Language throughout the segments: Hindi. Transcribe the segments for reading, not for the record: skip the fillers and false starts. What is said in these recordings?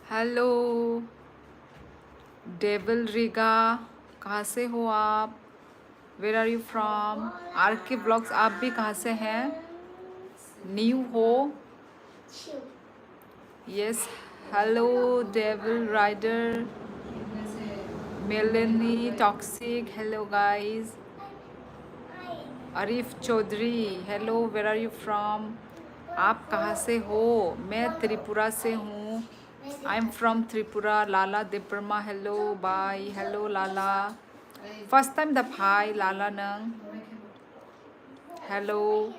हेलो डेविल रिगा, कहाँ से हो आप? Where are you from? R K blogs, आप भी कहाँ से हैं? न्यू हो? Yes. Hello devil rider, Melanie toxic, hello guys. Arif Chaudhary, hello, where are you from? आप कहाँ से हो? मैं त्रिपुरा से हूँ। I am from Tripura. Lala Diprama, hello bye, hello Lala. First time the भाई लाला नंग, हेलो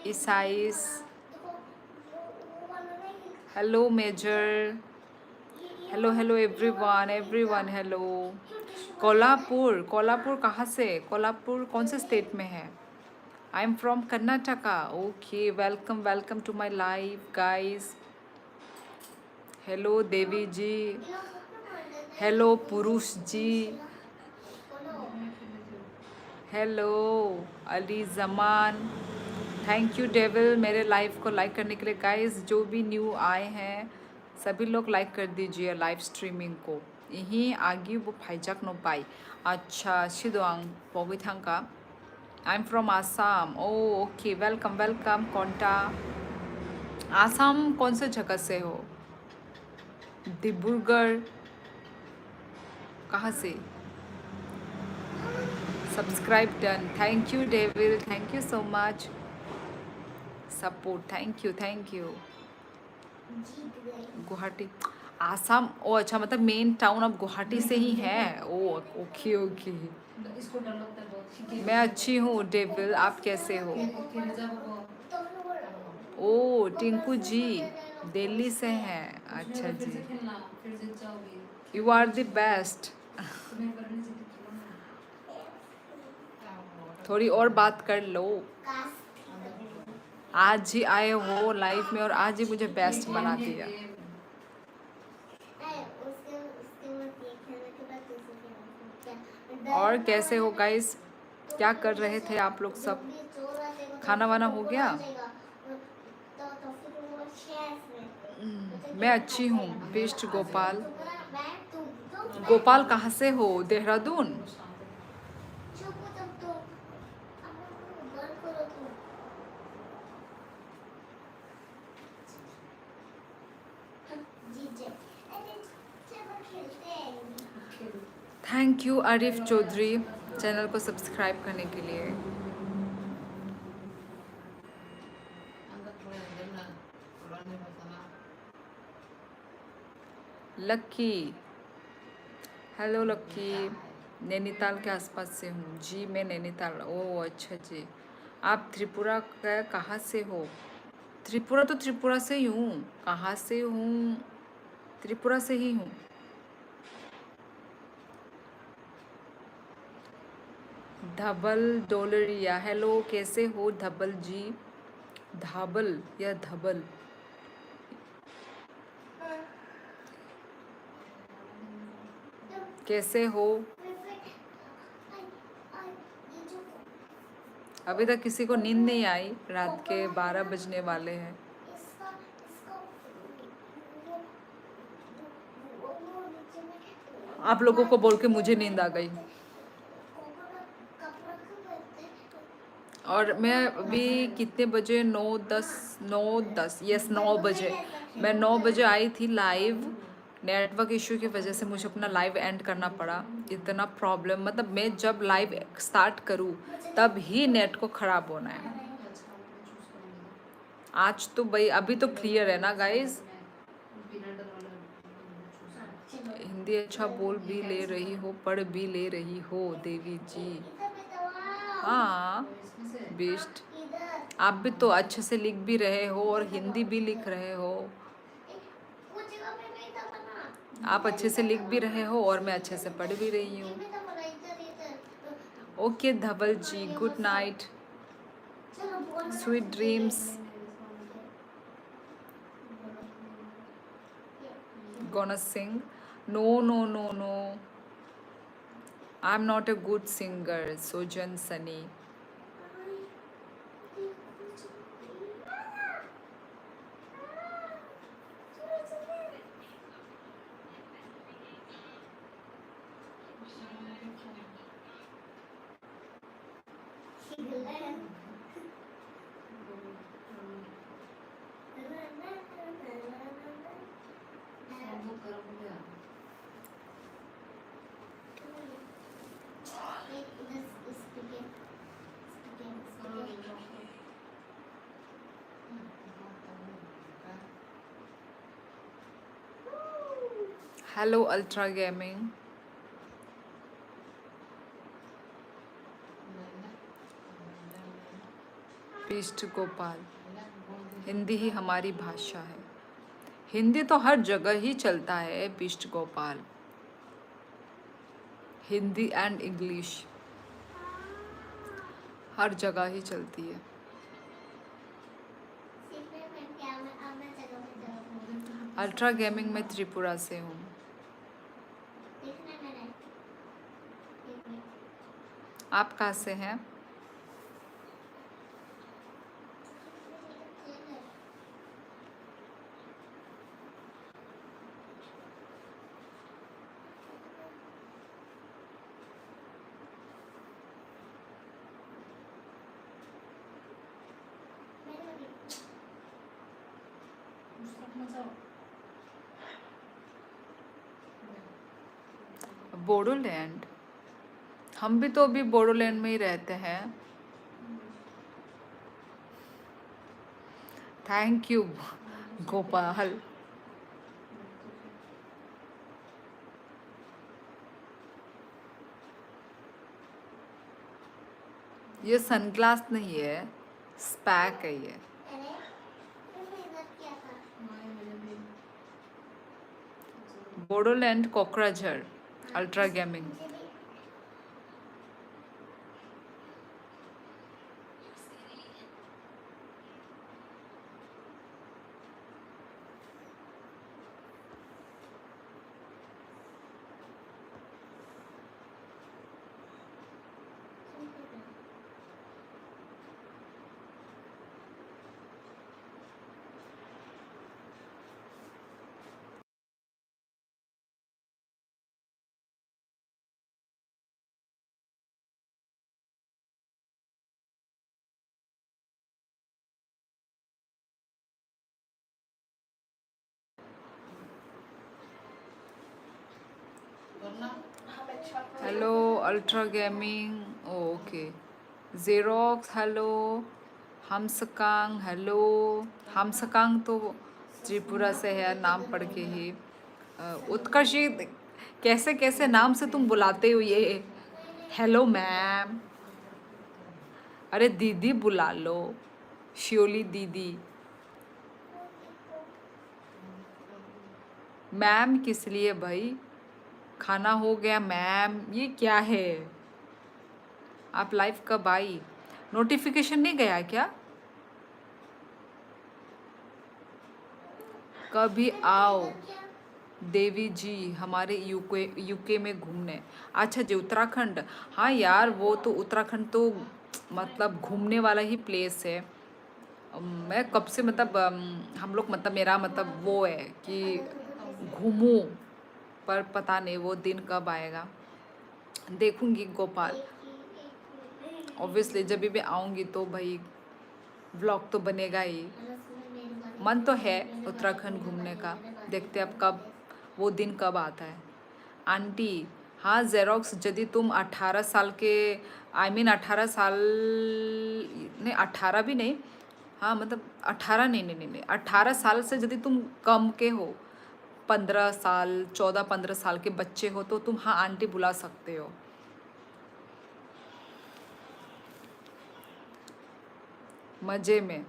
इसाइस, hello major, hello hello everyone everyone, hello. Kolhapur, Kolhapur कहाँ से? कोल्हापुर कौन से स्टेट में है? I am from Karnataka. Okay, welcome welcome to my life guys. Hello Devi ji, hello Purush ji, hello Ali Zaman. Thank you devil मेरे लाइव को लाइक करने के लिए। गाइस जो भी न्यू आए हैं सभी लोग लाइक कर दीजिए लाइव स्ट्रीमिंग को। यहीं आगे वो भाईजाक नो पाई। अच्छा सिदोंग पोगिथांका। I am from Assam. Oh okay, welcome welcome कोंटा। आसाम कौन से जगह से हो? डिब्रूगढ़ कहाँ से? Subscribe done, thank you devil, thank you so much support, thank you thank you. Guwahati, Assam. Oh अच्छा, मतलब मेन टाउन अब गुवाहाटी से ही है। Oh okay okay. मैं अच्छी हूँ डेविल, आप कैसे हो? ओ टिंकू जी दिल्ली से हैं। अच्छा जी, यू आर द बेस्ट। थोड़ी और बात कर लो। आज ही आए हो लाइफ में और आज ही मुझे बेस्ट बना दिया। और कैसे हो गाइस? क्या कर रहे थे आप लोग सब? खाना वाना हो गया? मैं अच्छी हूँ बिष्ट गोपाल। गोपाल कहाँ से हो? Dehradun. Thank you Arif Chaudhary channel को सब्सक्राइब करने के लिए। लक्की, हेलो लक्की। नैनीताल के आसपास से हूँ जी मैं, नैनीताल। ओह अच्छा जी। आप त्रिपुरा का कहाँ से हो? त्रिपुरा तो त्रिपुरा से ही हूँ। कहाँ से हूँ? त्रिपुरा से ही हूँ। धबल डोलरिया, हेलो कैसे हो धबल जी? धाबल या धबल? कैसे हो? अभी तक किसी को नींद नहीं आई, रात के 12 बजने वाले हैं। आप लोगों को बोल के मुझे नींद आ गई। और मैं अभी कितने बजे? 9:10, 9:10, यस 9 बजे। मैं 9 बजे आई थी लाइव। नेटवर्क इशू की वजह से मुझे अपना लाइव एंड करना पड़ा। इतना प्रॉब्लम, मतलब मैं जब लाइव स्टार्ट करूँ तब ही नेट को ख़राब होना है। आज तो भाई अभी तो क्लियर है ना गाइस? हिंदी अच्छा बोल भी ले रही हो, पढ़ भी ले रही हो देवी जी। हाँ बेस्ट। आप भी तो अच्छे से लिख भी रहे हो और हिंदी भी लिख रहे हो। आप अच्छे से लिख भी रहे हो और मैं अच्छे से पढ़ भी रही हूँ। Okay Dhaval ji, good night, sweet dreams. Gonna sing? No, no, no, no. I'm not a good singer, Sojan Sunny. Hello ultra gaming. पीस्ट गोपाल, हिंदी ही हमारी भाषा है। हिंदी तो हर जगह ही चलता है पीस्ट गोपाल, हिंदी एंड इंग्लिश हर जगह ही चलती है। अल्ट्रा गेमिंग में त्रिपुरा से हूँ। आप कहाँ से हैं? बोडोलैंड, हम भी तो अभी बोडोलैंड में ही रहते हैं। Thank you Gopal. ये सनग्लास नहीं है, स्पैक है ये। Bodoland Kokrajhar, ultra gaming. Hello ultra gaming, okay. Xerox hello. हमसकांग हेलो। हमसकांग तो त्रिपुरा से है, नाम पढ़ के ही। उत्कर्ष, कैसे कैसे नाम से तुम बुलाते हो ये? Hello ma'am. अरे दीदी बुला लो, श्योली दीदी। मैम किस लिए भाई? खाना हो गया मैम, ये क्या है? आप लाइव कब आई? नोटिफिकेशन नहीं गया क्या? कभी आओ देवी जी हमारे यूके में घूमने। अच्छा जी, उत्तराखंड। हाँ यार, वो तो उत्तराखंड तो मतलब घूमने वाला ही प्लेस है। मैं कब से मतलब हम लोग मतलब मेरा मतलब वो है कि घूमूं, पर पता नहीं वो दिन कब आएगा। देखूंगी गोपाल, ऑब्वियसली जब भी आऊँगी तो भाई व्लॉग तो बनेगा ही। मन तो है उत्तराखंड घूमने का, देखते अब कब वो दिन कब आता है। आंटी, हाँ जेरोक्स, यदि तुम 18 साल के, आई मीन 18 साल नहीं, 18 भी नहीं, हाँ मतलब 18 नहीं नहीं नहीं नहीं 18 साल से यदि तुम कम के हो, 15 साल 14-15 साल के बच्चे हो, तो तुम हाँ आंटी बुला सकते हो। मज़े में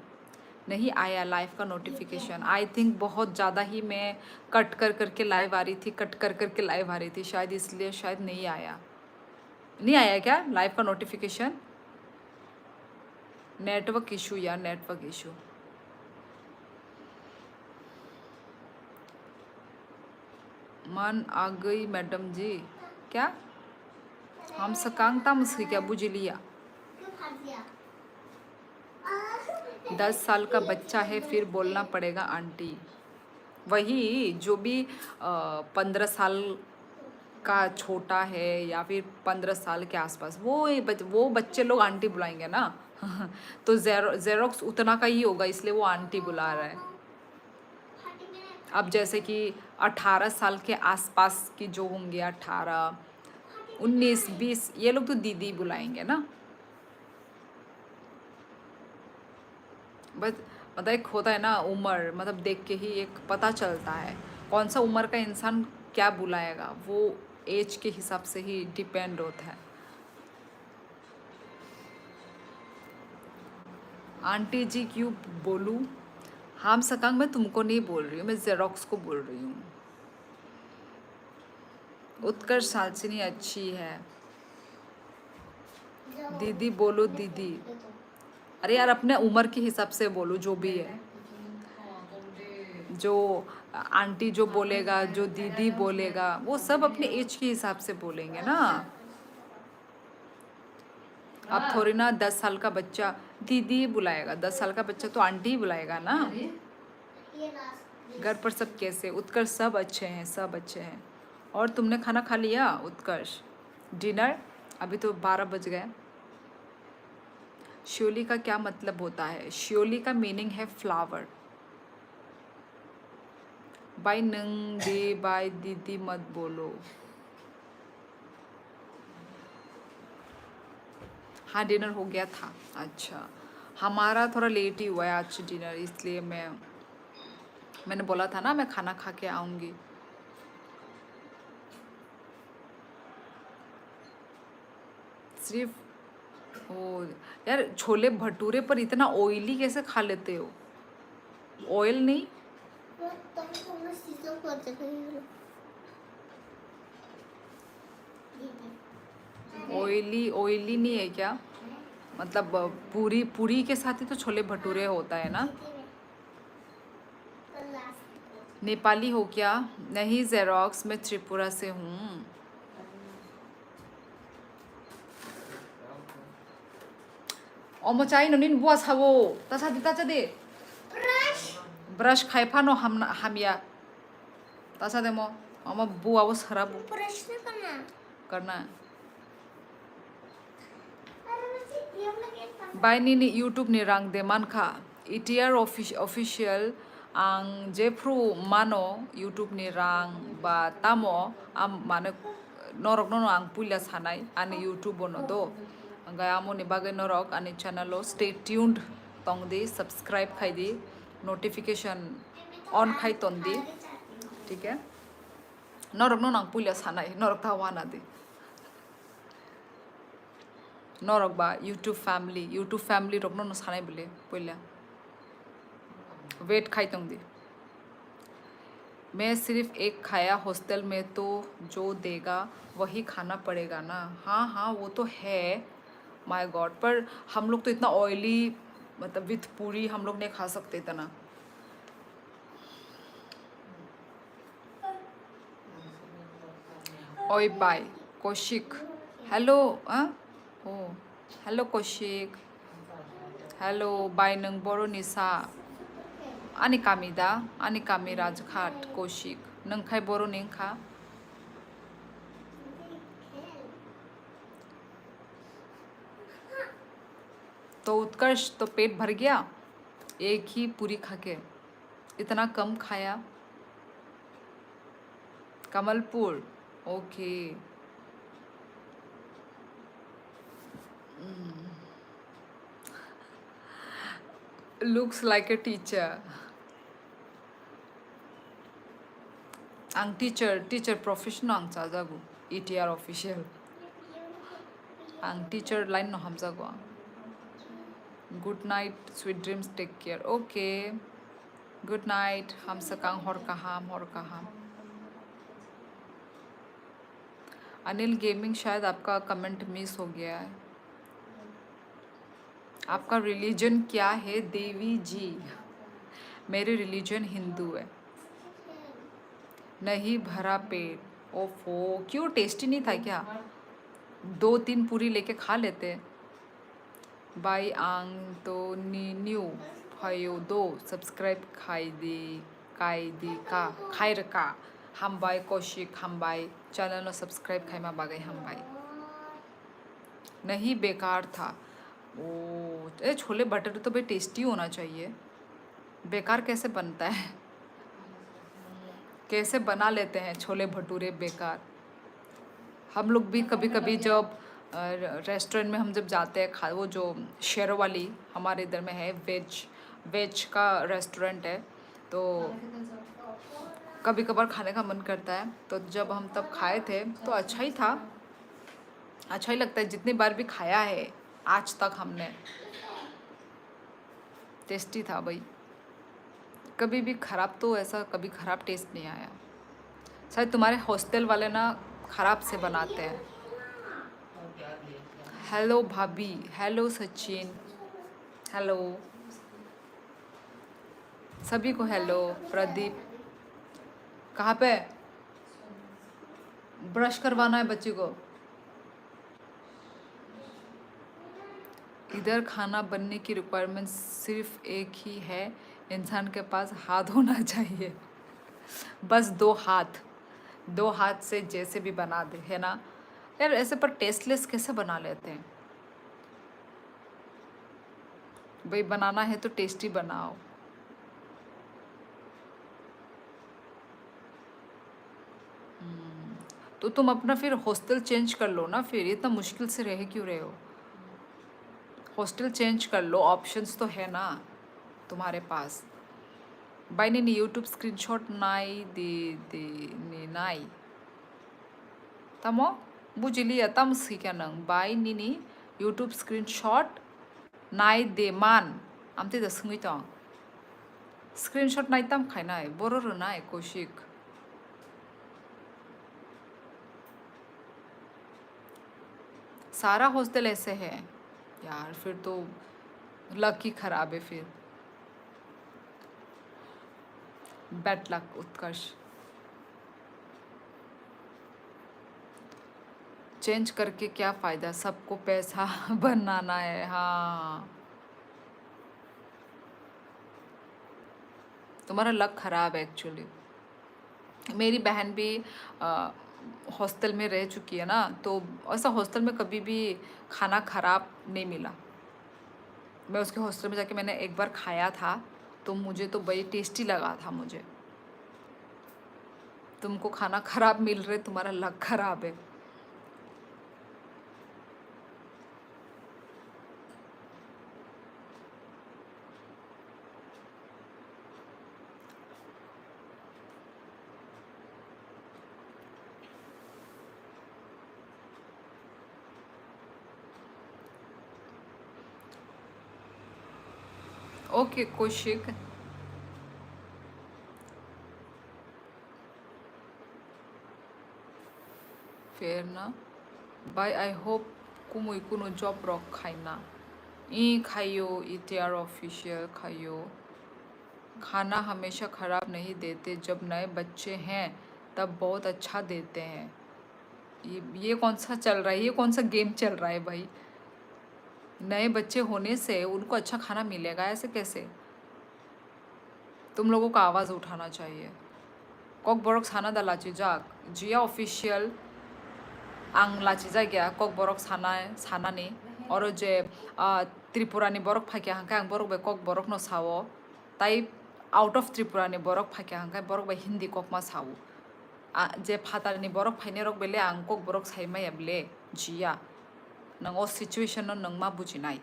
नहीं आया लाइव का नोटिफिकेशन। आई थिंक बहुत ज़्यादा ही मैं कट कर करके लाइव आ रही थी, कट कर करके लाइव आ रही थी, शायद इसलिए शायद नहीं आया। नहीं आया क्या लाइव का नोटिफिकेशन? नेटवर्क इशू यार, नेटवर्क इशू। मन आ गई मैडम जी। क्या? हम सकांगता मुझसे क्या बुझ लिया? 10 साल का बच्चा है, फिर बोलना पड़ेगा आंटी। वही जो भी 15 साल का छोटा है या फिर 15 साल के आसपास, वो बच्चे लोग आंटी बुलाएंगे ना। तो जेरोक्स उतना का ही होगा, इसलिए वो आंटी बुला रहा है। अब जैसे कि 18 साल के आसपास की जो होंगे, 18, 19, 20, ये लोग तो दीदी बुलाएंगे ना। बस मतलब एक होता है ना उम्र, मतलब देख के ही एक पता चलता है कौन सा उम्र का इंसान क्या बुलाएगा, वो एज के हिसाब से ही डिपेंड होता है। आंटी जी क्यों बोलूँ? हम सकांग, मैं तुमको नहीं बोल रही हूँ, मैं जेरोक्स को बोल रही हूँ। उत्कर्ष सालसिनी अच्छी है। दीदी बोलो दीदी। अरे यार, अपने उम्र के हिसाब से बोलो, जो भी है। जो आंटी जो बोलेगा, जो दीदी बोलेगा, वो सब अपने एज के हिसाब से बोलेंगे ना। अब थोड़ी ना 10 साल का बच्चा दीदी बुलाएगा, 10 साल का बच्चा तो आंटी ही बुलाएगा ना। घर पर सब कैसे? उत्कर्ष सब अच्छे हैं, सब अच्छे हैं। और तुमने खाना खा लिया उत्कर्ष? डिनर? अभी तो 12 बज गए। श्योली का क्या मतलब होता है? श्योली का मीनिंग है फ्लावर। बाय नंग दे, बाय दीदी मत बोलो। हाँ, डिनर हो गया था। अच्छा, हमारा थोड़ा लेट ही हुआ है आज डिनर, इसलिए मैंने बोला था ना मैं खाना खा के आऊँगी। सिर्फ ओ यार, छोले भटूरे पर इतना ऑयली कैसे खा लेते हो? ऑयल नहीं? ऑयली ऑयली नहीं है क्या? मतलब पूरी पूरी के साथ ही तो छोले भटूरे होता है ना। नेपाली हो क्या? नहीं जेरोक्स, मैं त्रिपुरा से हूँ। 어머 짜이 너는 뭐 사고 따사디 ब्रश खाए फानो हम हमिया तासा दे मो अमा बुआ वो खराब प्रश्न करना है। बाय नी यूट्यूब नि रांग दे मान खा इटिआर ऑफिशियल आं जेफ्रु मानो यूट्यूब नि रांग बा तामो आम माने नरक नो आं पुइला सानाय आने यूट्यूब बनो दो अंगा आमोनि बागै नरक आने चैनलो स्टे ट्यून्ड तंगदी सब्सक्राइब खाइदी नोटिफिकेशन ऑन खाई तंदी, ठीक है? नरक नो आं पुइला सानाय नरक थावाना दे नरक बा यूट्यूब फैमिली रक नो सानाय बोले पुइला वेट खाई तंगदी। मैं सिर्फ एक खाया, हॉस्टल में तो जो देगा वही खाना पड़ेगा ना। हाँ हाँ, वो तो है, माय गॉड। पर हम लोग तो इतना ऑयली, मतलब विथ पूरी हम लोग नहीं खा सकते इतना। ओए बाय कौशिक, हेलो। हाँ oh hello Kaushik, hello bye नंग बरो निसा आनी कामिदा आनी कामी राजघाट कौशिक नंखाय बरो निंखा। तो उत्कर्ष तो पेट भर गया एक ही पूरी खा के, इतना कम खाया। Kamalpur, okay. Looks like a teacher. आं टीचर प्रोफेशनल आं चाजागु इटिआर ऑफिशियल आं टीचर लाइन न हामजागु। Good night sweet dreams take care, okay good night. हम सकांग हर कहाम। अनिल गेमिंग, शायद आपका कमेंट मिस हो गया है। आपका रिलीजन क्या है देवी जी? मेरे रिलीजन हिंदू है। नहीं भरा पेट, ओफो क्यों? टेस्टी नहीं था क्या? 2-3 पूरी लेके खा लेते। बाई आंग तो न्यू भयो दो सब्सक्राइब खाई दी का खाई रखा हम बाय कौशिक हम बाय चैनल नो सब्सक्राइब खाई मा बागई हम भाई नहीं बेकार था। ओ ए छोले भटूरे तो भाई टेस्टी होना चाहिए, बेकार कैसे बनता है? कैसे बना लेते हैं छोले भटूरे बेकार? हम लोग भी कभी कभी जब रेस्टोरेंट में हम जब जाते हैं खा, वो जो शेरो वाली हमारे इधर में है, वेज वेज का रेस्टोरेंट है, तो कभी कभार खाने का मन करता है, तो जब हम तब खाए थे तो अच्छा ही था, अच्छा ही लगता है जितनी बार भी खाया है आज तक हमने, टेस्टी था भाई। कभी भी ख़राब तो ऐसा कभी ख़राब टेस्ट नहीं आया। शायद तुम्हारे हॉस्टल वाले ना ख़राब से बनाते हैं। हेलो भाभी, हेलो सचिन, हेलो सभी को हेलो। प्रदीप कहाँ पे? ब्रश करवाना है बच्ची को। इधर खाना बनने की रिक्वायरमेंट सिर्फ एक ही है, इंसान के पास हाथ होना चाहिए। बस दो हाथ, दो हाथ से जैसे भी बना दे, है ना यार? ऐसे पर टेस्टलेस कैसे बना लेते हैं भाई? बनाना है तो टेस्टी बनाओ। तो तुम अपना फिर हॉस्टल चेंज कर लो ना, फिर इतना मुश्किल से रह क्यों रहे हो? हॉस्टल चेंज कर लो, ऑप्शंस तो है ना तुम्हारे पास। बाई नी यूट्यूब स्क्रीनशॉट नाई दे नी नाई तमो बुझिलिया तम सिक्या नंग बाई नी यूट्यूब स्क्रीनशॉट नाई दे मान आमते द सुंगी तो स्क्रीनशॉट नाई तम खाई नाई बोरो रो नाई कौशिक। सारा हॉस्टल ऐसे है यार, फिर तो लक ही खराब है फिर। बैड लक उत्कर्ष। चेंज करके क्या फ़ायदा, सबको पैसा बनाना है। हाँ तुम्हारा लक ख़राब है एक्चुअली। मेरी बहन भी हॉस्टल में रह चुकी है ना, तो ऐसा हॉस्टल में कभी भी खाना ख़राब नहीं मिला। मैं उसके हॉस्टल में जाके मैंने एक बार खाया था, तो मुझे तो बड़ी टेस्टी लगा था मुझे। तुमको खाना ख़राब मिल रहे, तुम्हारा लक ख़राब है। ओके कौशिक, फिर ना बाय आई होप कुमुई कुनो जॉब रॉक खाइना ई खाइयो ईटीआर ऑफिशियल खाइयो। खाना हमेशा ख़राब नहीं देते, जब नए बच्चे हैं तब बहुत अच्छा देते हैं। ये कौन सा चल रहा है, ये कौन सा गेम चल रहा है भाई? नए बच्चे होने से उनको अच्छा खाना मिलेगा ऐसे कैसे? तुम लोगों को आवाज़ उठाना चाहिए। कॉक बरक साना दा लाची जाक जिया ऑफिशियल आं लाची जायगाया कॉक बरक सानानि और जे त्रिपुरानि बरक फाइकिया हांखाय आं बरक बाय कॉक बरक नो सावो ताई out of त्रिपुरानि Barak फाइकिया हांखाय Barak bye Hindi Kock मा सावो जे फातारनि बरक फाइने रक बेले आं कॉक बरक साइमाया बेले जिया नंगो सिचुएशन नो नंग मा बुजिनाय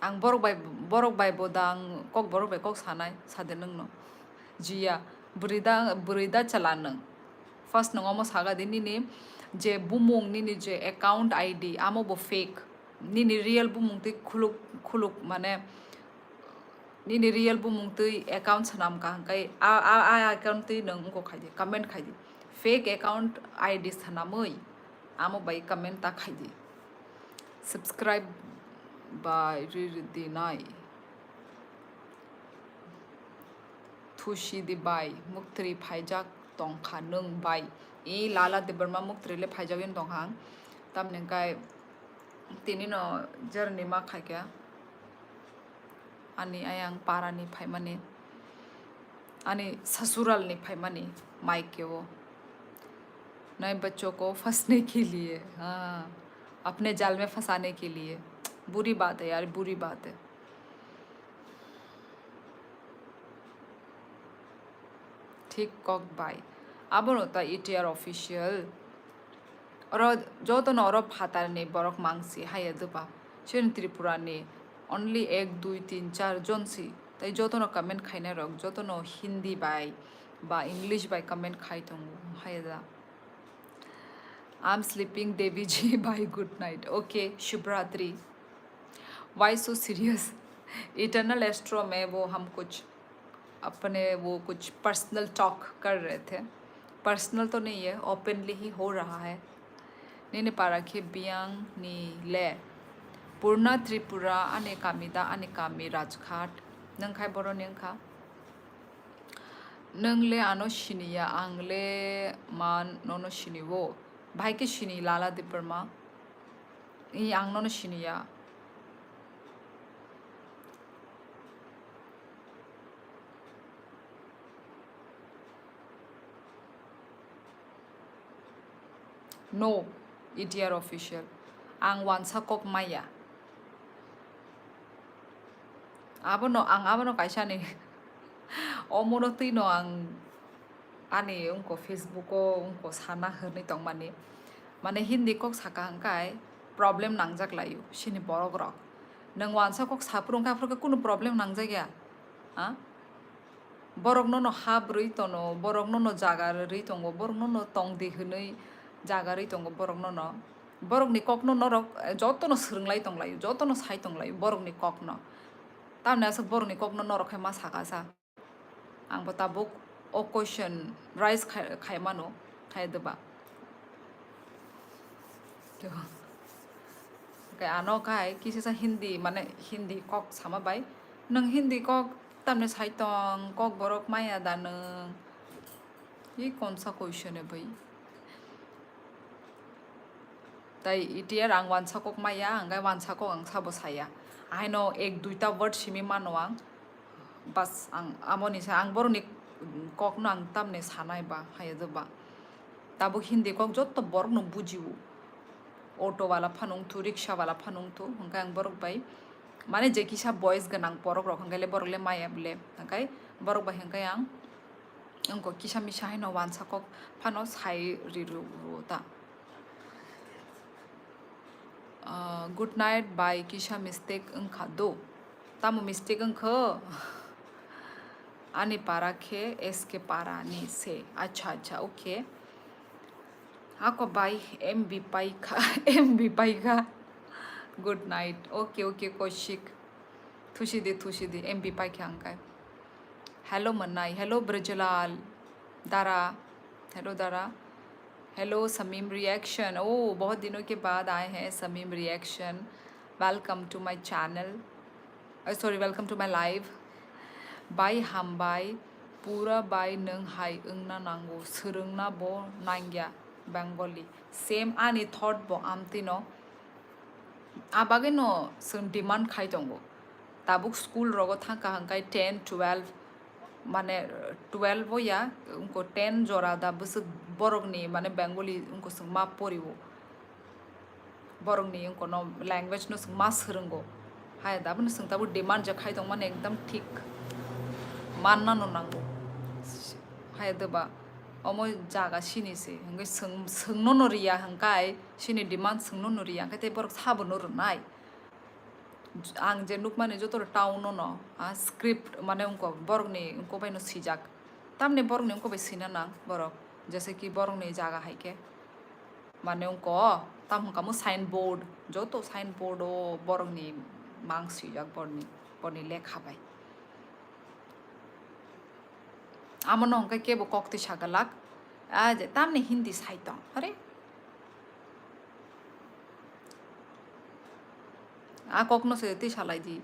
आं बरक बाय बोदा आं कॉक बरक बाय कॉक सानाय सादे नंगनो जिया बुरिदा चला नंग फर्स्ट नंगो मो सागा दि निनि जे बुमुंग निनि जे अकाउंट आईडी आमो बो फेक निनि रियल बुमुंग तै खुलुक खुलुक माने निनि रियल बुमुंग तै अकाउंट सनाम का हंकाय आ अकाउंट तै नंग उनको खाइदि कमेंट खाइदि फेक अकाउंट आईडी सनामै आमो बाय कमेंट ता खाइदि सब्सक्राइब बाय रिदि नाय थुशी दि बाय मुक्तरी फाइजाक तंखा नों बाय ए लाला दे बर्मा मुक्तरीले फाइजागिन तंहां तमनेंकाय तिनि न जर्नी मा खाइका आनी आयांग पारानि फाइमानि आनी ससुरालनि फाइमानि माइकेओ नए बच्चों को फंसने के लिए, हाँ, अपने जाल में फंसाने के लिए। बुरी बात है यार, बुरी बात है। ठीक कॉक बाय अब होता ETR ऑफिशियल और जो तो नौरव फातार ने बरक मांगसी हाय दुबा चिन त्रिपुरा ने ओनली 1 2 3 4 जोनसी ताई जो तो न कमेंट खाइने रक जो तो न हिंदी बाय बा इंग्लिश बाय कमेंट खाई तंगु हाय दा I'm sleeping Devi ji bye good night okay शुभरात्रि Why so serious eternal astro में वो हम कुछ अपने वो कुछ पर्सनल टॉक कर रहे थे पर्सनल तो नहीं है ओपनली ही हो रहा है Nini parakhe biang ni le Purna Tripura anekamida anekami rajghat nang khai boro neng kha nang le ano shiniya ang le man nono shiniwo bhai ke shini lala diparma I ang nono shiniya no ETR official ang wansa kok maya abono ang abono kaisa ni omono tino ang ani unko Facebook ko unko sana hni tong mane hindi kok saka hangkai problem nangjak layu sini borok rok nang wansa kok saprung ka froka kuno problem nangjak ya ha borok no habrui tono borok no jaga ri tongo borok no tong di hnei jaga ri tongo borok no borok ni kok no norok joto no srunglai tonglayu joto no sai tonglayu borok ni kok no tamne asa borok ni kok no norok khai ma saka sa ang tabuk o question rice khai mano khai deba cái ano cái kisi sa hindi mane hindi kok sama bai nang hindi kok tamne sai tong kok borok maya danang ये कौन सा क्वेश्चन है भाई ताई ETR आंग वांसा कोक माया आंगाय वांसा को आंग साबो साया I know 1 2 वर्ड सिमी मानो आंग बस आंग आमोनी से आंग बरोनी कok no आंग tamne सानाय बा हाय दबा ताबो हिंदी कok जो तो बरक no बुजिवो ऑटो वाला फानुंग थु रिक्शा वाला फानुंग थु हंका आंग बरक बाय माने जेकिसा बॉयज गनां बरक रक हंगाले बरकले माया बले हंकाय बरक बाय हंकाय आंग अंको किसा मिसा हाय no वांसा कok फानो साय रिरु ता good night by kisha mistake engkha do tamu mistake engkho ani parakhe eske para ni se acha acha okay ako by MB pai kha MB pai kha good night okay okay koshik thushi di MB pai kha angkai hello manai hello brjalal dara hello dara hello Samim reaction ओ बहुत दिनों के बाद आए हैं Samim reaction welcome to my channel sorry welcome to my live bye हम बाय पूरा बाय नों हाय ओंना नांगौ सोरोंना बो नांगिया बेंगली सेम आनी थॉट बो आमती नो आबागे नो जों डिमांड खाय दंगो ताबुक स्कूल रगो थांका हंकाय 10 12 माने 12 या उनको 10 जरा दा बस बरगनी माने बेंगली उनको संग मा परिवो बरगनी उनको नो लैंग्वेज नो संग मा सोरंगो हाय दाबो संग ताबो डिमांड जे खाय दं माने एकदम ठीक मानना नो नांगो हाय दबा अमो जागा सिनिसे हंगे सोंनो नरिया हंकाय सिनि डिमांड सोंनो नरिया हंकाय ते बरक साबो नरनाय आंग जे नुक माने जो तो टाउन नो आ स्क्रिप्ट माने उनको बरगनी उनको बायनो सिजाक तामने बरगनी उनको बे सिना ना बरक जैसे कि बरगनी जागा है के माने उनको ताम उनका मु साइन बोर्ड जो तो साइन बोर्ड ओ बरगनी मांग सिजाक बरनी बरनी लेखा बाय आमनो उनका के बो कक्ति सागलाक आज तामने हिंदी साहित्य अरे आ कखनो से ती सालाई दी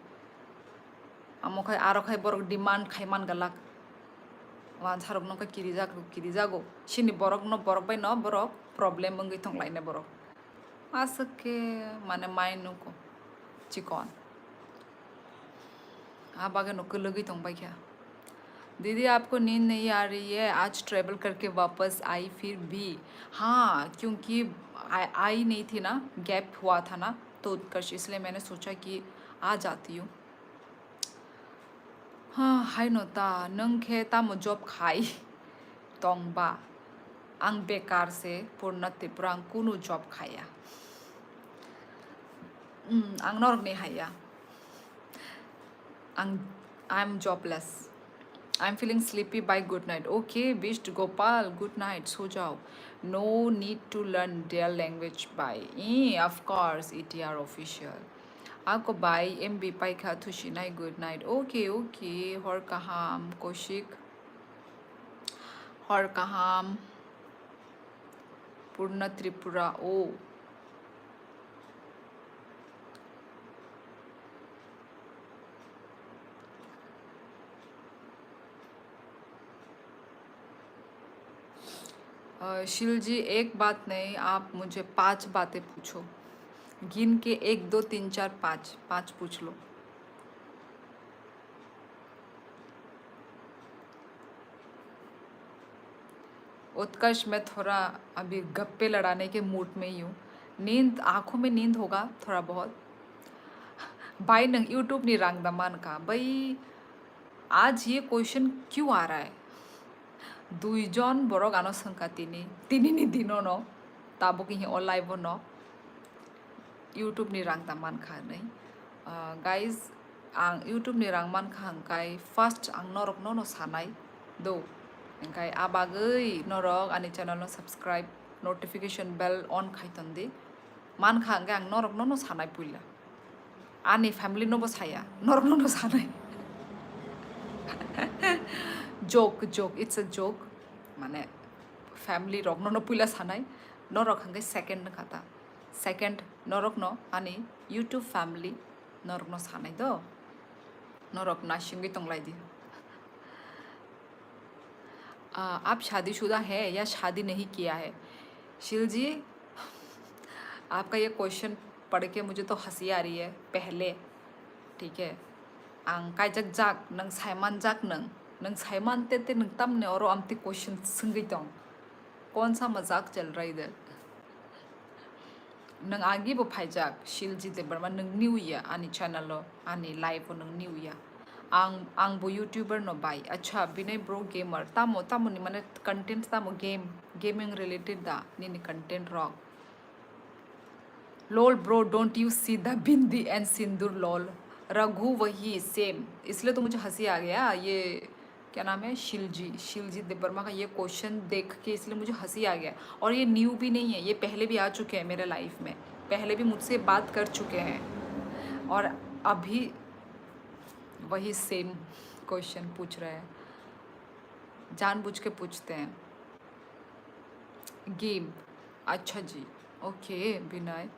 आमो खाय आरो खाय बरक डिमांड खाय मान गलाक वान सारक नो किरी जागो सिनि बरक नो बरक बाय नो बरक प्रॉब्लम मंगै थंगलायने बरक आसके माने माइन नुको चिकन आ बागे नो कलगै थंबाय क्या दीदी आपको नींद नहीं आ रही है? आज ट्रैवल करके वापस आई फिर भी? हाँ, क्योंकि आई नहीं थी ना, गैप हुआ था ना, तो उत्कर्ष, इसलिए मैंने सोचा कि आ जाती हूँ। हाँ, हाय नोता नंग खे तामो जॉब खाई तोंगबा आं बेकार से पूर्ण त्रिपुरा आं कुनु जॉब खाया आं नरगनि हाया आं I'm jobless. I'm feeling sleepy by good night. Okay, Bisht Gopal, good night. So jao. No need to learn their language by. Of course, ETR official. Ako by MB Paika Tushinai, good night. Okay, okay. Hor kaham, Koshik. Hor kaham. Purna Tripura. Oh. शील जी, एक बात नहीं, आप मुझे 5 बातें पूछो। गिन के 1 2 3 4 5 5 पूछ लो। उत्कर्ष, मैं थोड़ा अभी गप्पे लड़ाने के मूड में ही हूँ। नींद, आंखों में नींद होगा थोड़ा बहुत। भाई नंग यूट्यूब नहीं रंग दमान का भाई, आज ये क्वेश्चन क्यों आ रहा है? दुईजन बड़ गानो संका तिनी दिनों न ताबो की ऑनलाइन न यूट्यूब नि रंग दामान खा नहीं गाइज आं यूट्यूब नि रंग मान खा अंकाय फर्स्ट आं नरक न सानाय दो अंकाय आबागै नरक आनि चैनल न सब्सक्राइब नोटिफिकेशन बेल ऑन खाइतन दे मान खा अंकाय आं नरक न सानाय पुइला आनि फैमिली न बसाया नरक न सानाय joke joke it's a joke माने फैमिली रक न पुइला सानाय नरक अंकाय सेकेंड खाता सेकेंड नरक न आनि यूट्यूब फैमिली नरक न सानाय दो नरक नाशिंगी तंगलाई दी आप शादीशुदा है या शादी नहीं किया है? शील जी, आपका ये क्वेश्चन पढ़ के मुझे तो हंसी आ रही है पहले, ठीक है। आं काजक जाक नंग साइमान जाक नंग साइमान ते नंग तम ने और आमती क्वेश्चन संगी तो कौन सा मजाक चल रहा है इधर? नंग आगे वो फाइजाक शील जी ते बर्मा नंग न्यू ईयर आनी चैनल लो आनी लाइव नंग न्यू ईयर आंग बो यूट्यूबर नो बाई अच्छा विनय ब्रो गेमर तामो तामो नि माने कंटेंट तामो गेमिंग रिलेटेड दा नि कंटेंट रॉक lol bro don't you see the bindi and sindoor lol Raghu वही सेम इसलिए तो मुझे हंसी आ गया ये क्या नाम है शिलजी देवर्मा का ये क्वेश्चन देख के इसलिए मुझे हंसी आ गया और ये न्यू भी नहीं है ये पहले भी आ चुके हैं मेरे लाइफ में पहले भी मुझसे बात कर चुके हैं और अभी वही सेम क्वेश्चन पूछ रहे हैं जानबूझ के पूछते हैं गेम अच्छा जी ओके विनय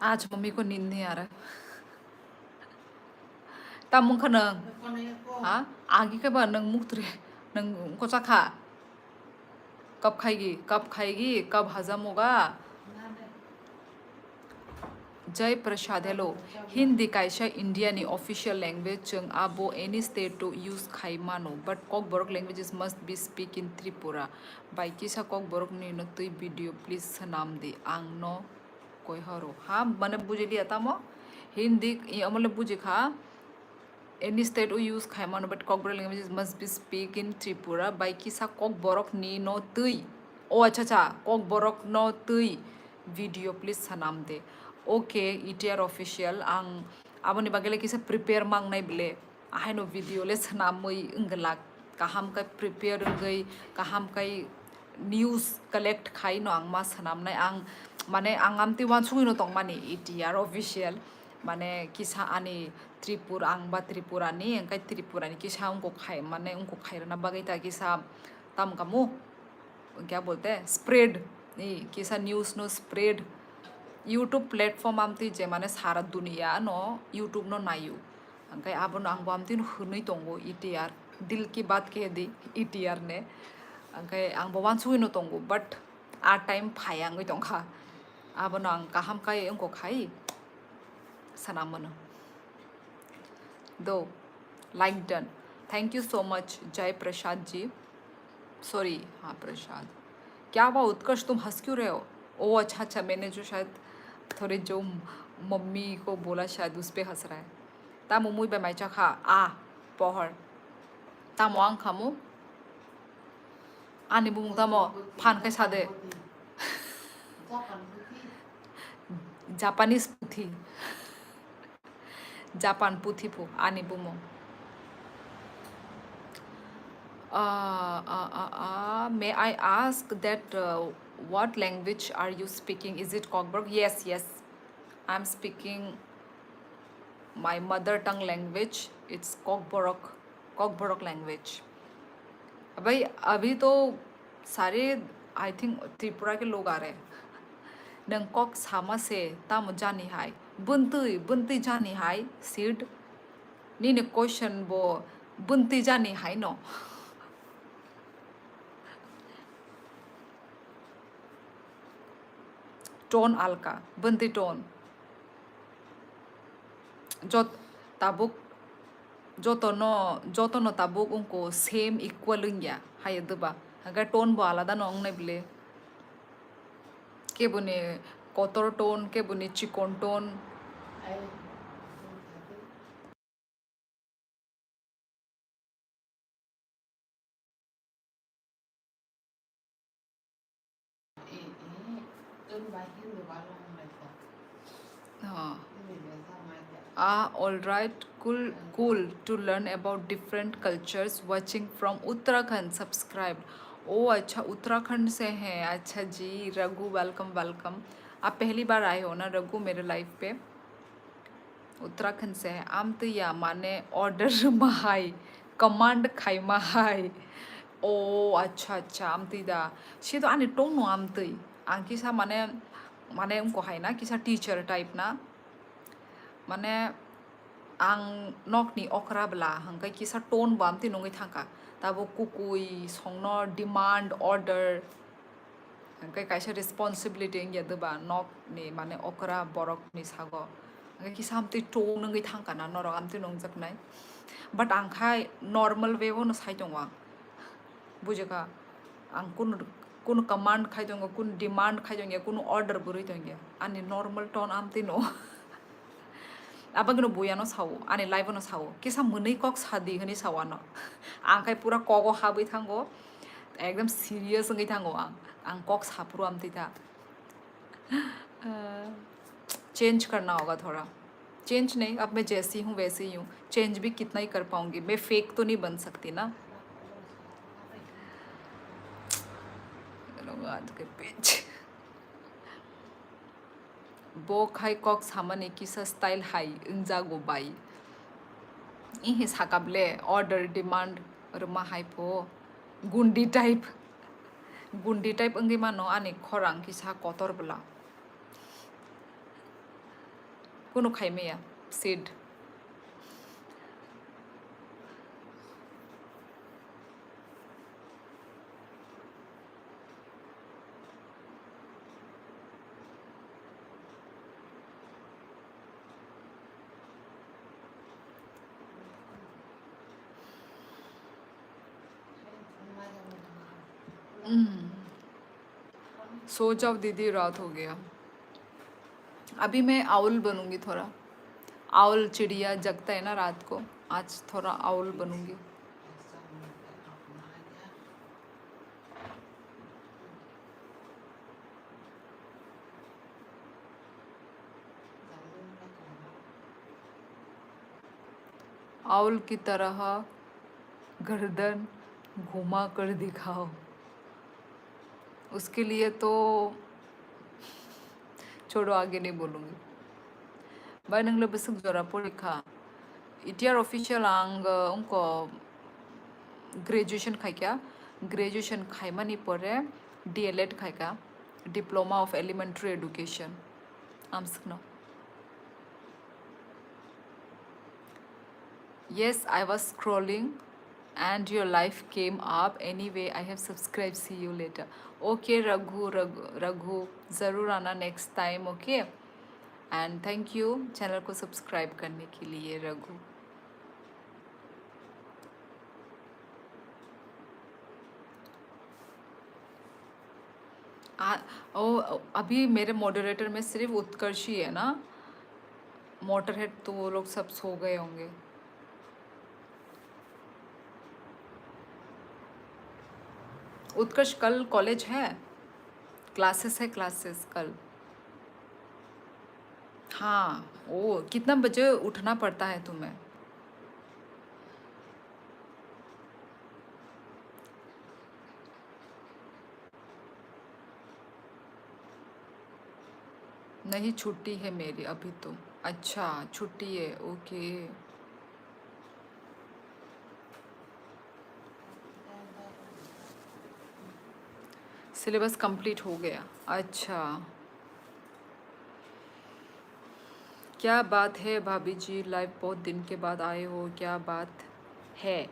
आज मम्मी को नींद नहीं आ रहा ता मुख नंग हाँ आगे के बाद नंग मुख तुरे नंग को खा कब खाएगी कब हजम होगा जय प्रसाद हेलो हिंदी काइसा इंडिया नि ऑफिशियल लैंग्वेज जों आबो एनी स्टेट टू यूज खाई मानो बट कक बरक languages must be speak in Tripura by किसा कक बरक नि न तुई वीडियो प्लीज सनाम दे आं न कोई हरो हाँ मैंने बुझे लिया था मो हिंदी मतलब बुझे खा एनी स्टेट यूज खाई मानो बट कक बरक languages must be speak in Tripura by किसा कक बरक नि न तुई ओ अच्छा कक बरक न तुई वीडियो प्लीज सनाम दे ओके ETR ऑफिशियल आं आबोनि बागेले किसे प्रिपेयर मांगनाय बिले आहायनो वीडियो ले सनामै इंगला काहाम का प्रिपेयर गई काहाम काई न्यूज कलेक्ट खाई नो आं मा सनामनाय आं माने आं आमति वान सुगिनो तंग माने ETR ऑफिशियल माने किसा आनि त्रिपुरा आं बा त्रिपुरानि अंकाय त्रिपुरानि किसा उनको खाई माने उनको खाइरना बागैता किसा तम कामु क्या बोलते हैं स्प्रेड किसा न्यूज नो स्प्रेड यूट्यूब प्लेटफॉर्म आमती जे माने सारा दुनिया नो यूट्यूब नो नायु अंकाय आबो आंबो आमती हुनै तंगो ETR दिल की बात कह दी ETR ने अंकाय आंबो वान सुइनो तंगो बट आ टाइम फायांगै तंखा अब न कहम खाई उनको खाई सनामन दो like done. Thank you so much जय प्रसाद जी, सॉरी हाँ प्रसाद। क्या हुआ उत्कर्ष, तुम हंस क्यों रहे हो? ओ अच्छा अच्छा, मैंने जो शायद थोड़े जो मम्मी को बोला शायद उस पर हंस रहा है। ता मुमुई बेमाइचा खा आ पहर ता मोआंग खामु आनी बुमुंग ता मो फान के सादे जापानीज पुथी जापान पुथी फु आनी बुमो may I ask that what language are you speaking? Is it Kokborok? Yes, yes. I'm speaking my mother tongue language. It's Kokborok, Kokborok language. भाई अभी तो सारे आई थिंक त्रिपुरा के लोग आ रहे हैं। नंग कॉक सामा से ताम जानी हाय बुंती बुंती जानी हाय सीड नी ने क्वेश्चन वो बुंती जानी हाय नो टोन अलका बुंती टोन जो tabuk jotono tabuk unko same equal ya haye duba agar tone bo alada nong ne bile ke bune kotor tone ke bune chikon tone all right, cool to learn about different cultures watching from Uttarakhand. Subscribed. ओ अच्छा उत्तराखंड से हैं, अच्छा जी रघु वेलकम वेलकम। आप पहली बार आए हो ना रघु मेरे लाइफ पे? उत्तराखंड से है। आम तो या माने ऑर्डर महाई कमांड खाई महाई ओ अच्छा अच्छा आम दा सी तो आने टोंग नो आम तई आं किसा माने माने उनको हाय ना किसा टीचर टाइप ना माने आं नकनी अक्राब्ला हंगाय किसा टोन बामती नङै थांका दाबो कुकुई संनो डिमांड ऑर्डर हंगाय कायसा रिस्पांसिबिलिटी इंगिया दबा नकनी माने अक्रा बरकनी सागो हंगाय किसा आमती टोन नङै थांका ना नरक आमती नंजकनाय बट आंखाय नॉर्मल वे वो न साइदोंवा बुझेका आं कुन कमांड खाइदोंगा कुन डिमांड खाइदोंगा कुन ऑर्डर बुरै दोंगा आनि नॉर्मल टोन आमती नो abang no boya no sawo ane live no sawo kisa munai kok sadi hini sawano angkai pura kogo habai thango ekdam serious ngai thango ang kok sapro am tita change करना होगा थोड़ा चेंज नहीं अब मैं जैसी हूँ वैसे ही हूँ चेंज भी कितना ही कर पाऊंगी मैं फेक तो नहीं बन सकती ना आज के पेज बो खाई कक सामाने किसा स्टाइल हाई इंजागो बाई इहे साकाबले ऑर्डर डिमांड रमा हाइपो गुंडी टाइप अंगे मानो आने खरांग किसा कतर बला कुनो खाइमेया सीड सो जाओ दीदी रात हो गया अभी मैं आउल बनूंगी थोड़ा आउल चिड़िया जगता है ना रात को आज थोड़ा आउल बनूंगी आउल की तरह गर्दन घुमा कर दिखाओ उसके लिए तो छोड़ो आगे नहीं बोलूँगी बाय नंगले बेसुक जरा परीक्षा इटियार ऑफिशियल आंग उनको ग्रेजुएशन खाई क्या ग्रेजुएशन खाइमानी परे डीएलएड खाई क्या डिप्लोमा ऑफ एलिमेंट्री एडुकेशन आमसकनो yes I was scrolling and your life came up. Anyway, I have subscribed. See you later. Okay, Raghu, ज़रूर आना next time. Okay, and thank you channel को सब्सक्राइब करने के लिए रघु. अभी मेरे मॉडरेटर में सिर्फ उत्कर्ष ही है ना. मोटरहेड तो वो लोग सब सो गए होंगे. उत्कर्ष कल कॉलेज है, क्लासेस है, क्लासेस कल. हाँ. ओ, कितना बजे उठना पड़ता है तुम्हें? नहीं, छुट्टी है मेरी अभी तो. अच्छा, छुट्टी है. ओके. सिलेबस कंप्लीट हो गया. अच्छा. क्या बात है भाभी जी, लाइव बहुत दिन के बाद आए हो, क्या बात है?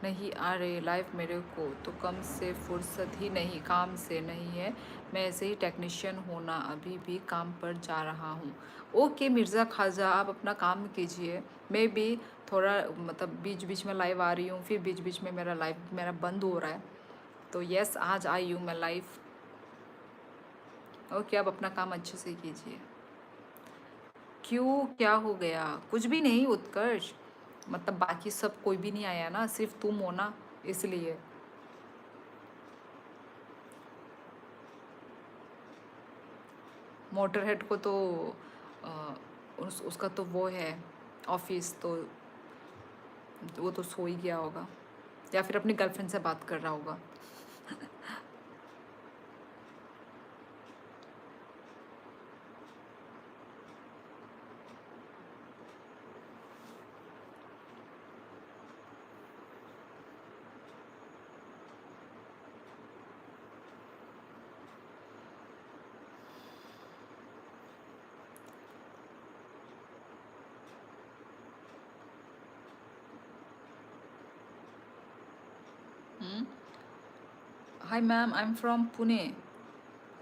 नहीं आ रहे लाइव मेरे को तो कम से फुर्सत ही नहीं, काम से नहीं है. मैं ऐसे ही टेक्नीशियन होना, अभी भी काम पर जा रहा हूँ. ओके मिर्ज़ा खाजा, आप अपना काम कीजिए. मैं भी थोड़ा मतलब बीच बीच में लाइव आ रही हूँ, फिर बीच बीच में मेरा लाइव मेरा बंद हो रहा है. तो यस, आज आई हूँ मैं लाइव. ओके, आप अपना काम अच्छे से कीजिए. क्यों, क्या हो गया? कुछ भी नहीं उत्कर्ष, मतलब बाकी सब कोई भी नहीं आया ना, सिर्फ तुम हो ना, इसलिए. मोटरहेड को तो उसका तो वो है ऑफिस, तो वो तो सो ही गया होगा, या फिर अपनी गर्लफ्रेंड से बात कर रहा होगा. Hi ma'am, I'm from Pune.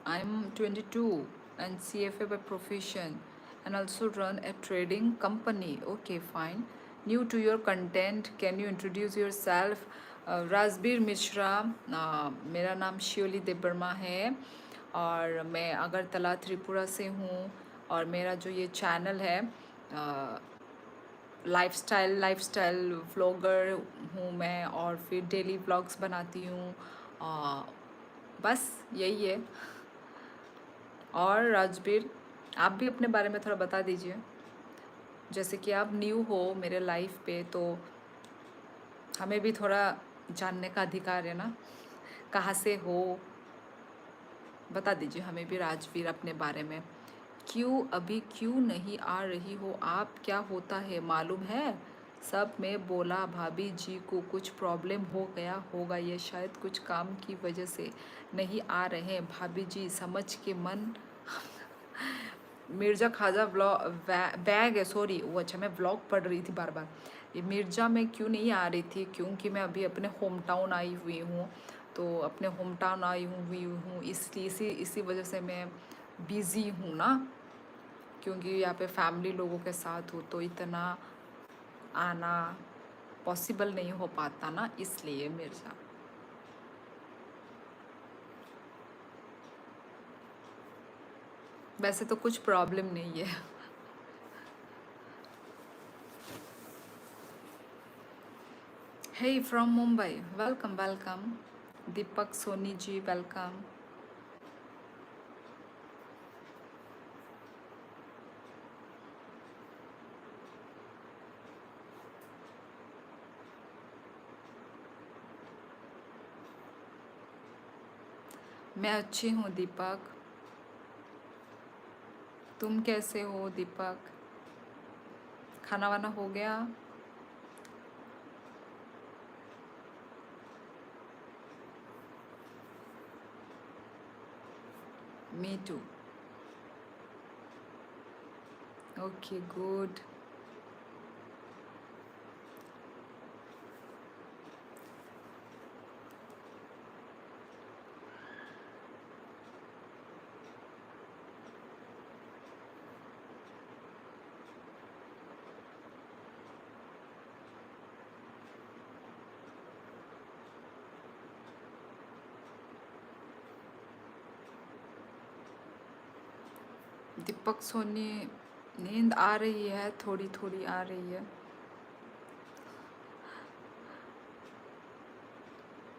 I'm 22 and CFA by profession and also run a trading company. Okay, fine. New to your content, can you introduce yourself? Rajbir Mishra. मेरा नाम शियोली देबर्मा है और मैं अगरतला त्रिपुरा से हूँ. और मेरा जो ये चैनल है, लाइफस्टाइल व्लॉगर हूँ मैं, और फिर डेली व्लॉग्स बनाती हूँ. बस यही है. और राजबीर, आप भी अपने बारे में थोड़ा बता दीजिए. जैसे कि आप न्यू हो मेरे लाइफ पे, तो हमें भी थोड़ा जानने का अधिकार है ना. कहाँ से हो, बता दीजिए हमें भी राजवीर अपने बारे में. अभी क्यों नहीं आ रही हो आप? क्या होता है मालूम है? सब मैं बोला भाभी जी को कुछ प्रॉब्लम हो गया होगा, ये शायद कुछ काम की वजह से नहीं आ रहे हैं. भाभी जी समझ के मन. मिर्ज़ा खाजा बैग है, सॉरी वो. अच्छा, मैं व्लॉग पढ़ रही थी बार बार. ये मिर्ज़ा में क्यों नहीं आ रही थी, क्योंकि मैं अभी अपने होम टाउन आई हुई हूँ. तो अपने होम टाउन आई हुई हूँ इसलिए इसी वजह से मैं बिज़ी हूँ ना. क्योंकि यहाँ पे फैमिली लोगों के साथ हो तो इतना आना पॉसिबल नहीं हो पाता ना, इसलिए मिर्ज़ा. वैसे तो कुछ प्रॉब्लम नहीं है. Hey from Mumbai, welcome welcome. Deepak Soni ji, welcome. मैं अच्छी हूँ दीपक. तुम कैसे हो दीपक? खाना वाना हो गया? Me too. Okay, good. Deepak Soni, नींद आ रही है, थोड़ी थोड़ी आ रही है।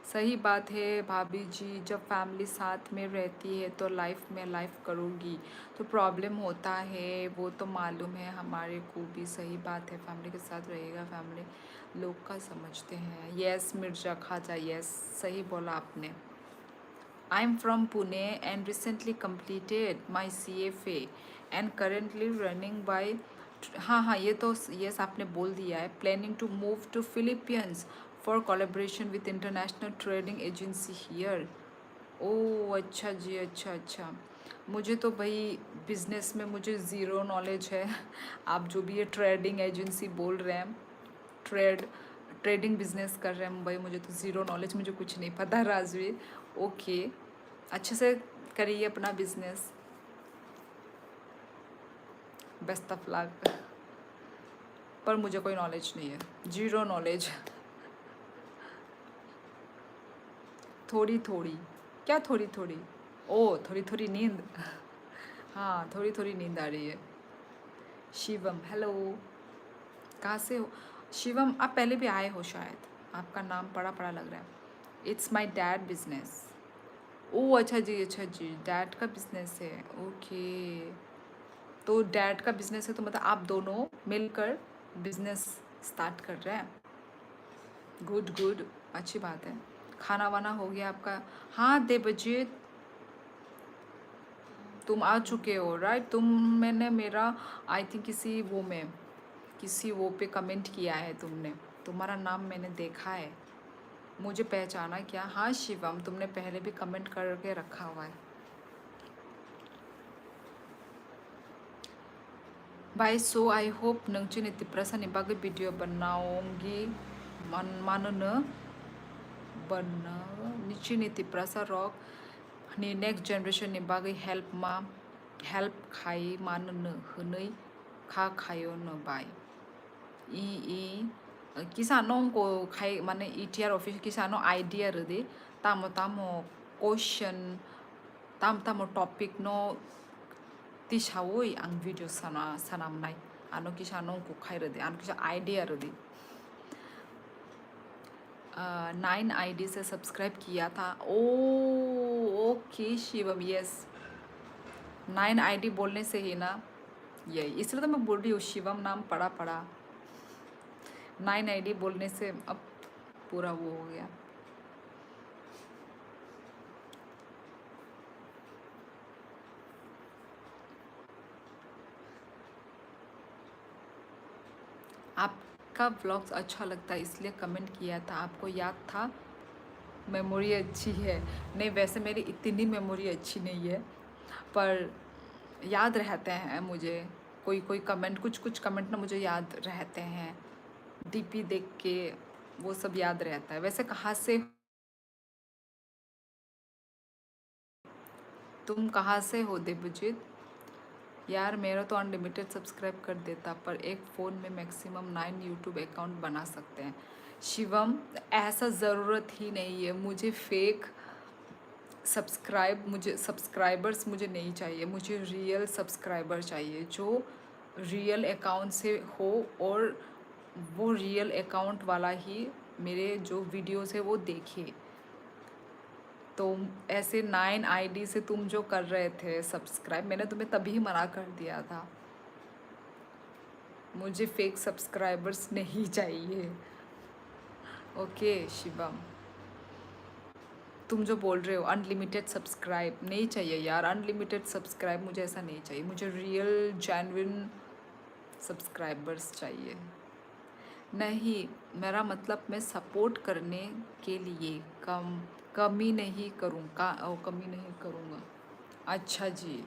सही बात है भाभी जी, जब फैमिली साथ में रहती है तो लाइफ में लाइफ करोगी तो प्रॉब्लम होता है, वो तो मालूम है हमारे को भी। सही बात है, फैमिली के साथ रहेगा, फैमिली लोग का समझते हैं। यस मिर्जा खाजा, यस सही बोला आपने। I am from Pune and recently completed my CFA and currently running by. हाँ हाँ, ये तो यस आपने बोल दिया है। Planning to move to Philippines for collaboration with international trading agency here. Oh अच्छा जी, अच्छा अच्छा। मुझे तो भाई बिजनेस में मुझे ज़ीरो नॉलेज है। आप जो भी ये ट्रेडिंग एजेंसी बोल रहे हैं, ट्रेड ट्रेडिंग बिजनेस कर रहे हैं मुंबई, मुझे तो ज़ीरो नॉलेज, मुझे कुछ नहीं पता राजवीर। ओके, अच्छे से करिए अपना बिजनेस। Best of luck. पर मुझे कोई नॉलेज नहीं है, जीरो नॉलेज। थोड़ी थोड़ी, क्या थोड़ी थोड़ी? ओ थोड़ी थोड़ी नींद। हाँ थोड़ी थोड़ी नींद आ रही है। शिवम हेलो, कहाँ से हो? शिवम आप पहले भी आए हो शायद, आपका नाम पड़ा पड़ा लग रहा है। It's my dad business. Oh अच्छा जी, अच्छा जी, डैड का बिजनेस है। ओके, तो डैड का बिजनेस है तो मतलब आप दोनों मिलकर बिजनेस स्टार्ट कर रहे हैं। गुड गुड, अच्छी बात है। खाना वाना हो गया आपका? हाँ देवजीत, तुम आ चुके हो राइट। तुम, मैंने मेरा आई थिंक किसी वो पे कमेंट किया है तुमने, तुम्हारा नाम मैंने देखा है। मुझे पहचाना क्या? हाँ शिवम, तुमने पहले भी कमेंट करके रखा हुआ है। भाई सो आई होप नोंसोरनि डिप्रेसननि बागै भिडिअ बनाओगी मानोनो बनो निचिनि डिप्रेसा रक नि नेक्स्ट जेनेरेशननि बागै हेल्प खाई मानोनो होनै खा खायो न बाय ई ई किसानो को खाई माने ईटीआर ऑफिस किसानो आइडिया रदे तामो तामो क्वेश्चन तामो टॉपिक नो तिसावई आं वीडियो सनामनाय आनो किसा नंको खायरदे आनो किसा आइडिया रदे 9 ID से सब्सक्राइब किया था। ओ ओके शिवम, यस 9 ID बोलने से ही ना, यही इसलिए तो मैं बोल रही हूँ शिवम नाम पड़ा पड़ा। 9 ID बोलने से अब पूरा वो हो गया। आपका व्लॉग्स अच्छा लगता है इसलिए कमेंट किया था, आपको याद था। मेमोरी अच्छी है? नहीं वैसे मेरी इतनी मेमोरी अच्छी नहीं है, पर याद रहते हैं मुझे। कोई कोई कमेंट, कुछ कुछ कमेंट ना मुझे याद रहते हैं, डीपी देख के वो सब याद रहता है। वैसे कहाँ से, तुम कहाँ से हो देवजीत? यार मेरा तो अनलिमिटेड सब्सक्राइब कर देता, पर एक फ़ोन में मैक्सिमम 9 यूट्यूब अकाउंट बना सकते हैं। शिवम ऐसा ज़रूरत ही नहीं है, मुझे फेक मुझे सब्सक्राइबर्स मुझे नहीं चाहिए, मुझे रियल सब्सक्राइबर चाहिए जो रियल अकाउंट से हो, और वो रियल अकाउंट वाला ही मेरे जो वीडियोस है वो देखे। तो ऐसे 9 ID से तुम जो कर रहे थे सब्सक्राइब, मैंने तुम्हें तभी मना कर दिया था। मुझे फेक सब्सक्राइबर्स नहीं चाहिए। ओके शिवम, तुम जो बोल रहे हो अनलिमिटेड सब्सक्राइब नहीं चाहिए यार, अनलिमिटेड सब्सक्राइब मुझे ऐसा नहीं चाहिए, मुझे रियल जेन्युइन सब्सक्राइबर्स चाहिए। नहीं, मेरा मतलब मैं सपोर्ट करने के लिए कमी नहीं कमी नहीं करूँगा। अच्छा जी।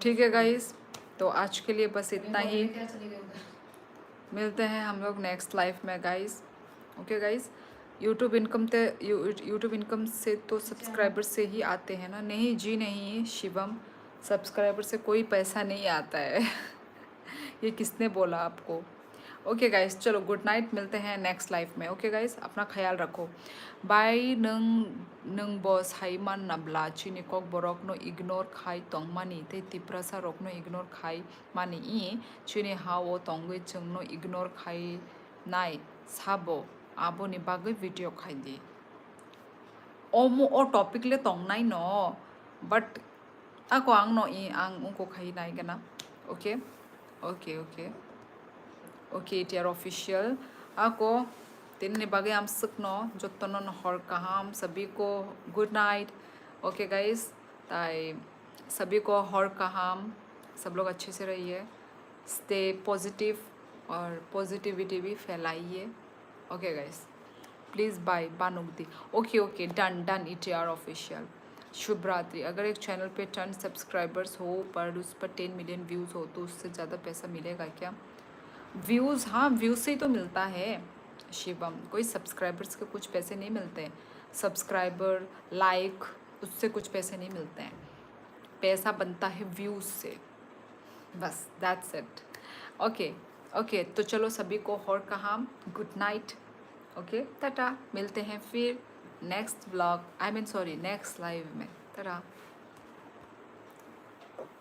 ठीक है गाइस, तो आज के लिए बस इतना ही। मिलते हैं हम लोग नेक्स्ट लाइफ में guys. Okay guys, YouTube income ते यूट्यूब इनकम से तो सब्सक्राइबर से ही आते हैं ना। नहीं जी नहीं शिवम, सब्सक्राइबर से कोई पैसा नहीं आता है। ये किसने बोला आपको? ओके गाइस, चलो गुड नाइट, मिलते हैं नेक्स्ट लाइफ में। ओके गाइस, अपना ख्याल रखो। बाय। नंग बस हाई मान नब्ला चीनी कक बरक नो इग्नोर खाई तंग मानी ते तिप्रासा रक नो इग्नोर खाई मानी ई चीनी हाओ तंगै चंग नो इग्नोर खाई नाय साबो आबो नि बागै वीडियो खाई दी। ओमो ओ टॉपिक ले तंग नाय नो बट आको आंग नो ई आंग उनको खाई नाय गना। Okay okay okay okay ETR official आको तीन बागे हम सुकनो जोतन हर कहाम सभी को गुड नाइट। ओके गाइस, ताई सभी को हर कहाम, सब लोग अच्छे से रहिए, स्टे पॉजिटिव और पॉजिटिविटी भी फैलाइए। ओके गाइस, प्लीज़ बाय बानुगदी। Okay okay done done ETR official. शुभ रात्रि। अगर एक चैनल पे 10 सब्सक्राइबर्स हो पर उस पर 10 मिलियन व्यूज़ हो तो उससे ज़्यादा पैसा मिलेगा क्या? व्यूज़, हाँ व्यूज़ से ही तो मिलता है शिवम, कोई सब्सक्राइबर्स के कुछ पैसे नहीं मिलते हैं। सब्सक्राइबर लाइक उससे कुछ पैसे नहीं मिलते हैं, पैसा बनता है व्यूज़ से, बस दैट्स इट। ओके ओके, तो चलो सभी को और कहा गुड नाइट। ओके टाटा, मिलते हैं फिर next blog, I mean sorry next live में। टाटा।